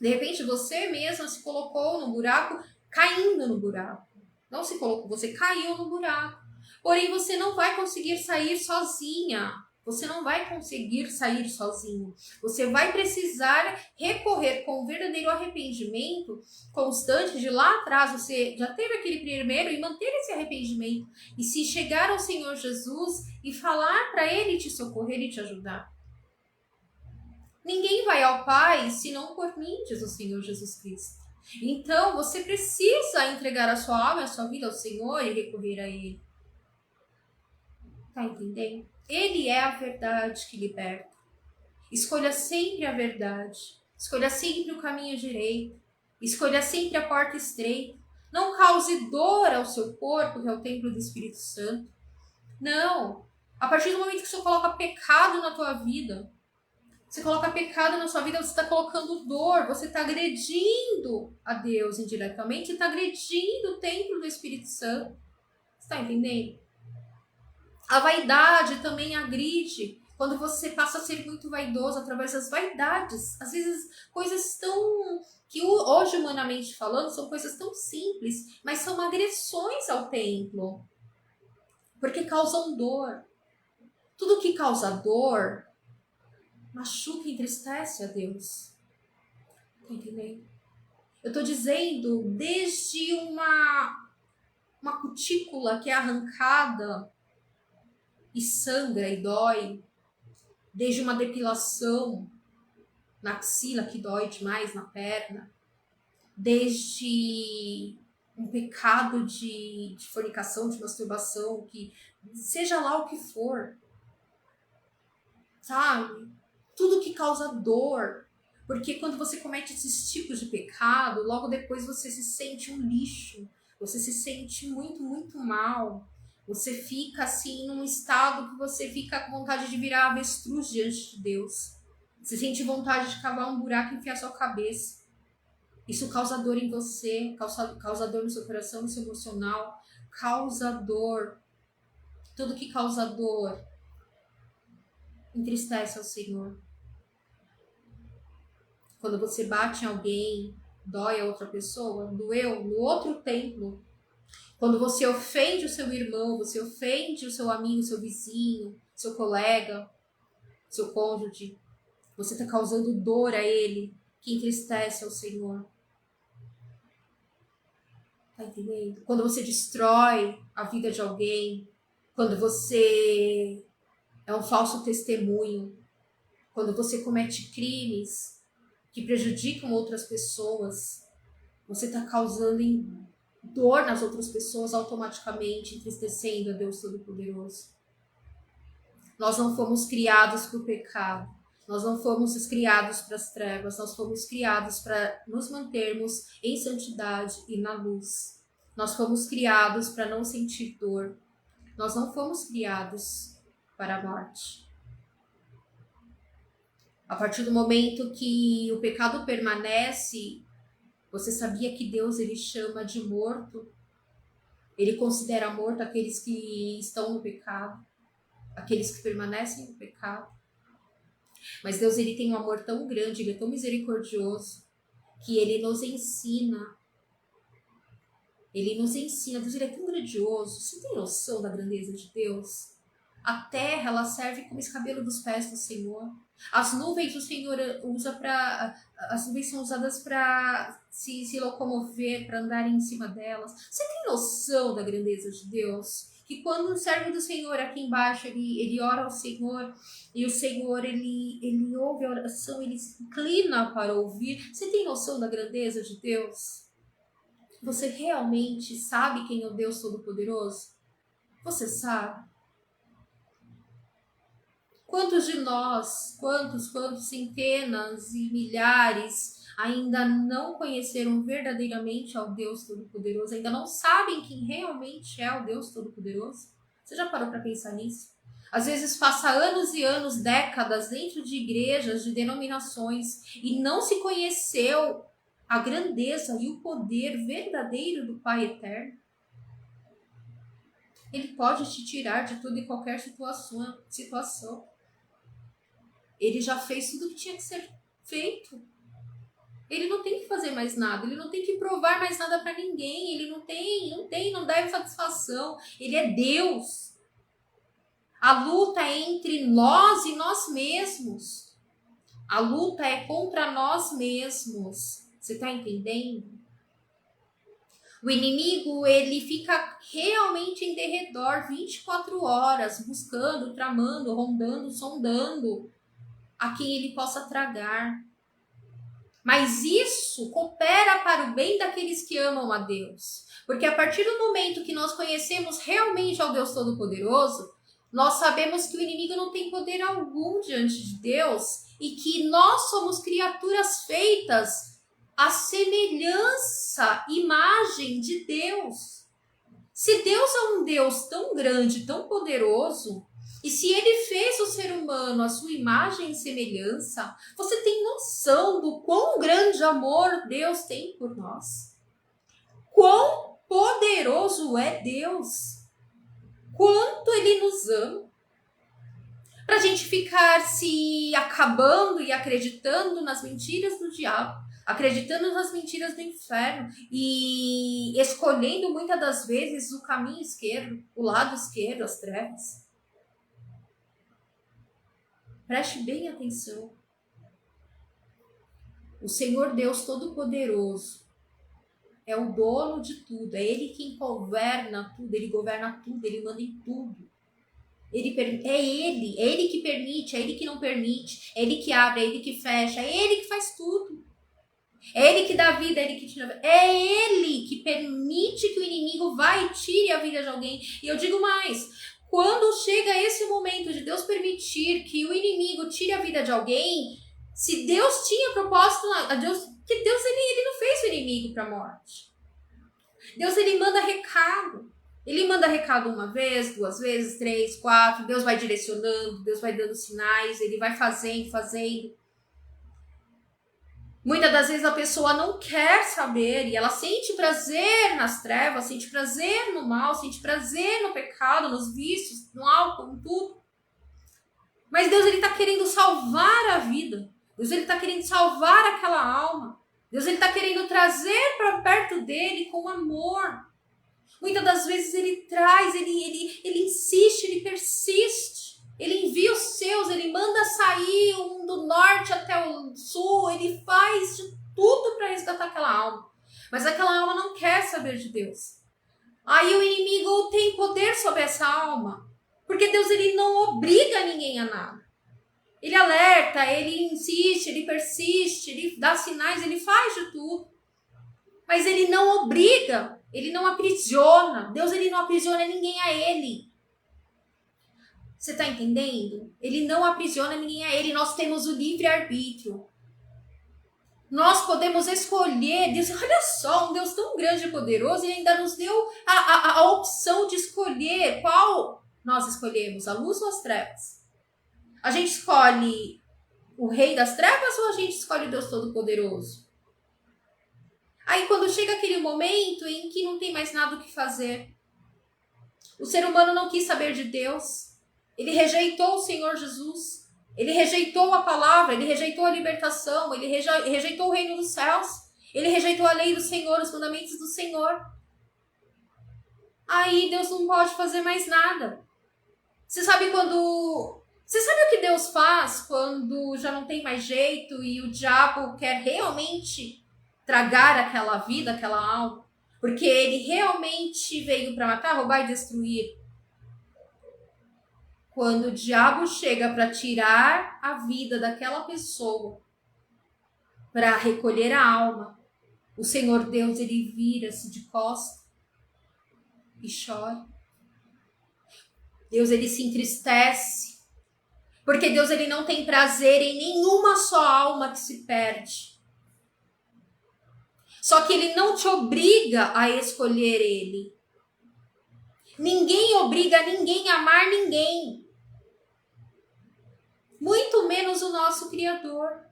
De repente você mesma se colocou no buraco, caindo no buraco. Não se colocou, você caiu no buraco. Porém, você não vai conseguir sair sozinha. Você não vai conseguir sair sozinho. Você vai precisar recorrer com um verdadeiro arrependimento constante. De lá atrás, você já teve aquele primeiro e manter esse arrependimento. E se chegar ao Senhor Jesus e falar para Ele te socorrer e te ajudar. Ninguém vai ao Pai senão por mim, diz o Senhor Jesus Cristo. Então, você precisa entregar a sua alma e a sua vida ao Senhor e recorrer a Ele. Tá entendendo? Ele é a verdade que liberta. Escolha sempre a verdade. Escolha sempre o caminho direito. Escolha sempre a porta estreita. Não cause dor ao seu corpo, que é o templo do Espírito Santo. Não. A partir do momento que você coloca pecado na tua vida, você coloca pecado na sua vida, você está colocando dor, você está agredindo a Deus indiretamente, está agredindo o templo do Espírito Santo. Você está entendendo? A vaidade também agride. Quando você passa a ser muito vaidoso através das vaidades. Às vezes, coisas tão... que hoje, humanamente falando, são coisas tão simples, mas são agressões ao templo. Porque causam dor. Tudo que causa dor machuca e entristece a Deus. Tá entendendo? Eu tô dizendo desde uma cutícula que é arrancada e sangra e dói, desde uma depilação na axila que dói demais na perna, desde um pecado de fornicação, de masturbação, que seja lá o que for, sabe? Tudo que causa dor, porque quando você comete esses tipos de pecado, logo depois você se sente um lixo, você se sente muito, muito mal. Você fica assim num estado que você fica com vontade de virar avestruz diante de Deus. Você sente vontade de cavar um buraco e enfiar sua cabeça. Isso causa dor em você, causa dor no seu coração, no seu emocional, causa dor. Tudo que causa dor entristece ao Senhor. Quando você bate em alguém, dói a outra pessoa, doeu no outro templo. Quando você ofende o seu irmão, você ofende o seu amigo, seu vizinho, seu colega, seu cônjuge, você está causando dor a ele, que entristece ao Senhor. Tá entendendo? Quando você destrói a vida de alguém, quando você é um falso testemunho. Quando você comete crimes que prejudicam outras pessoas, você está causando dor nas outras pessoas automaticamente, entristecendo a Deus Todo-Poderoso. Nós não fomos criados para o pecado. Nós não fomos criados para as trevas. Nós fomos criados para nos mantermos em santidade e na luz. Nós fomos criados para não sentir dor. Nós não fomos criados para a morte. A partir do momento que o pecado permanece, você sabia que Deus ele chama de morto? Ele considera morto aqueles que estão no pecado, aqueles que permanecem no pecado. Mas Deus ele tem um amor tão grande, ele é tão misericordioso, que ele nos ensina. Ele nos ensina, Deus ele é tão grandioso. Você tem noção da grandeza de Deus? A terra, ela serve como escabelo dos pés do Senhor. As nuvens o Senhor usa para... As nuvens são usadas para se locomover, para andar em cima delas. Você tem noção da grandeza de Deus? Que quando o servo do Senhor aqui embaixo, ele ora ao Senhor, e o Senhor, ele ouve a oração, ele se inclina para ouvir. Você tem noção da grandeza de Deus? Você realmente sabe quem é o Deus Todo-Poderoso? Você sabe? Quantos de nós, quantos, centenas e milhares ainda não conheceram verdadeiramente ao Deus Todo-Poderoso, ainda não sabem quem realmente é o Deus Todo-Poderoso? Você já parou para pensar nisso? Às vezes passa anos e anos, décadas dentro de igrejas, de denominações, e não se conheceu a grandeza e o poder verdadeiro do Pai Eterno. Ele pode te tirar de toda e qualquer situação. Ele já fez tudo o que tinha que ser feito. Ele não tem que fazer mais nada. Ele não tem que provar mais nada para ninguém. Ele não deve satisfação. Ele é Deus. A luta é entre nós e nós mesmos. A luta é contra nós mesmos. Você está entendendo? O inimigo, ele fica realmente em derredor 24 horas, buscando, tramando, rondando, sondando a quem ele possa tragar. Mas isso coopera para o bem daqueles que amam a Deus. Porque a partir do momento que nós conhecemos realmente ao Deus Todo-Poderoso, nós sabemos que o inimigo não tem poder algum diante de Deus e que nós somos criaturas feitas à semelhança, imagem de Deus. Se Deus é um Deus tão grande, tão poderoso, e se ele fez o ser humano à sua imagem e semelhança, você tem noção do quão grande amor Deus tem por nós? Quão poderoso é Deus? Quanto ele nos ama? Para a gente ficar se acabando e acreditando nas mentiras do diabo, acreditando nas mentiras do inferno e escolhendo muitas das vezes o caminho esquerdo, o lado esquerdo, as trevas. Preste bem atenção. O Senhor Deus Todo-Poderoso é o dono de tudo. É Ele quem governa tudo. Ele governa tudo. Ele manda em tudo. É Ele que permite. É Ele que não permite. É Ele que abre. É Ele que fecha. É Ele que faz tudo. É Ele que dá vida. É Ele que tira vida. É Ele que permite que o inimigo vá e tire a vida de alguém. E eu digo mais. Quando chega esse momento de Deus permitir que o inimigo tire a vida de alguém, se Deus tinha propósito a Deus, que Deus ele não fez o inimigo para a morte. Deus ele manda recado. Ele manda recado uma vez, 2 vezes, 3, 4. Deus vai direcionando, Deus vai dando sinais, ele vai fazendo. Muitas das vezes a pessoa não quer saber e ela sente prazer nas trevas, sente prazer no mal, sente prazer no pecado, nos vícios, no álcool, em tudo. Mas Deus ele está querendo salvar a vida. Deus ele está querendo salvar aquela alma. Deus ele está querendo trazer para perto dele com amor. Muitas das vezes ele traz, ele insiste, ele persiste. Ele envia os seus, ele manda sair um do norte até o sul, ele faz de tudo para resgatar aquela alma. Mas aquela alma não quer saber de Deus. Aí o inimigo tem poder sobre essa alma. Porque Deus, ele não obriga ninguém a nada. Ele alerta, ele insiste, ele persiste, ele dá sinais, ele faz de tudo. Mas ele não obriga, ele não aprisiona. Deus, ele não aprisiona ninguém a ele. Você está entendendo? Ele não aprisiona ninguém a ele. Nós temos o livre-arbítrio. Nós podemos escolher. Deus, olha só, um Deus tão grande e poderoso, ele ainda nos deu a opção de escolher qual nós escolhemos, a luz ou as trevas. A gente escolhe o rei das trevas ou a gente escolhe o Deus Todo-Poderoso? Aí quando chega aquele momento em que não tem mais nada o que fazer, o ser humano não quis saber de Deus, ele rejeitou o Senhor Jesus, ele rejeitou a palavra, ele rejeitou a libertação, ele rejeitou o reino dos céus, ele rejeitou a lei do Senhor, os mandamentos do Senhor. Aí Deus não pode fazer mais nada. Você sabe o que Deus faz quando já não tem mais jeito e o diabo quer realmente tragar aquela vida, aquela alma? Porque ele realmente veio para matar, roubar e destruir. Quando o diabo chega para tirar a vida daquela pessoa, para recolher a alma, o Senhor Deus, ele vira-se de costas e chora. Deus, ele se entristece. Porque Deus, ele não tem prazer em nenhuma só alma que se perde. Só que ele não te obriga a escolher ele. Ninguém obriga ninguém a amar ninguém. Muito menos o nosso Criador.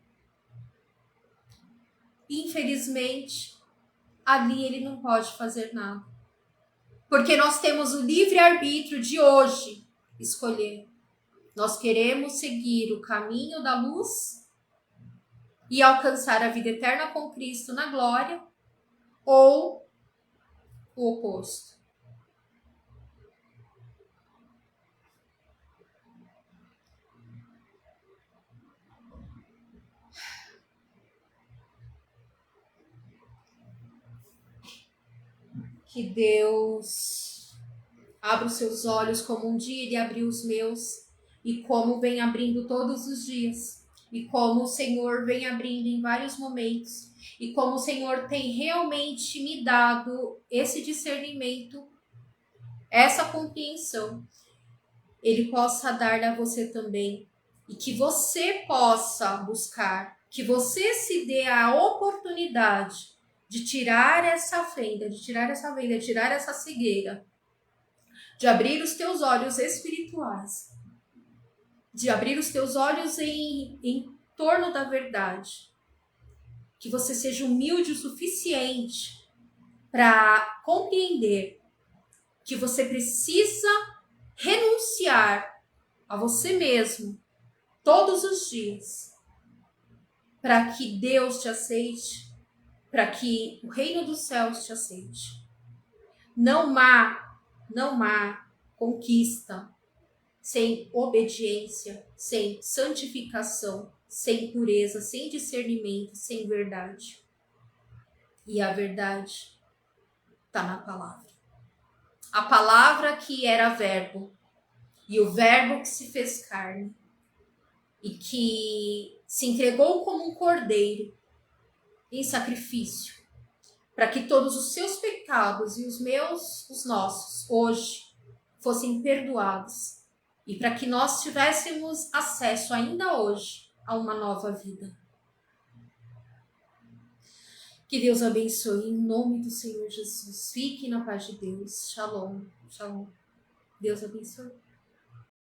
Infelizmente, ali ele não pode fazer nada. Porque nós temos o livre-arbítrio de hoje escolher. Nós queremos seguir o caminho da luz e alcançar a vida eterna com Cristo na glória, ou o oposto. Que Deus abra os seus olhos como um dia ele abriu os meus e como vem abrindo todos os dias. E como o Senhor vem abrindo em vários momentos. E como o Senhor tem realmente me dado esse discernimento, essa compreensão. Ele possa dar a você também. E que você possa buscar, que você se dê a oportunidade de tirar essa fenda, de tirar essa cegueira, de abrir os teus olhos espirituais, de abrir os teus olhos em torno da verdade. Que você seja humilde o suficiente para compreender que você precisa renunciar a você mesmo todos os dias para que Deus te aceite, para que o reino dos céus te aceite. Não há conquista sem obediência, sem santificação, sem pureza, sem discernimento, sem verdade. E a verdade está na palavra. A palavra que era verbo, e o verbo que se fez carne, e que se entregou como um cordeiro em sacrifício, para que todos os seus pecados e os meus, os nossos, hoje, fossem perdoados, e para que nós tivéssemos acesso ainda hoje a uma nova vida. Que Deus abençoe em nome do Senhor Jesus. Fique na paz de Deus. Shalom, shalom. Deus abençoe.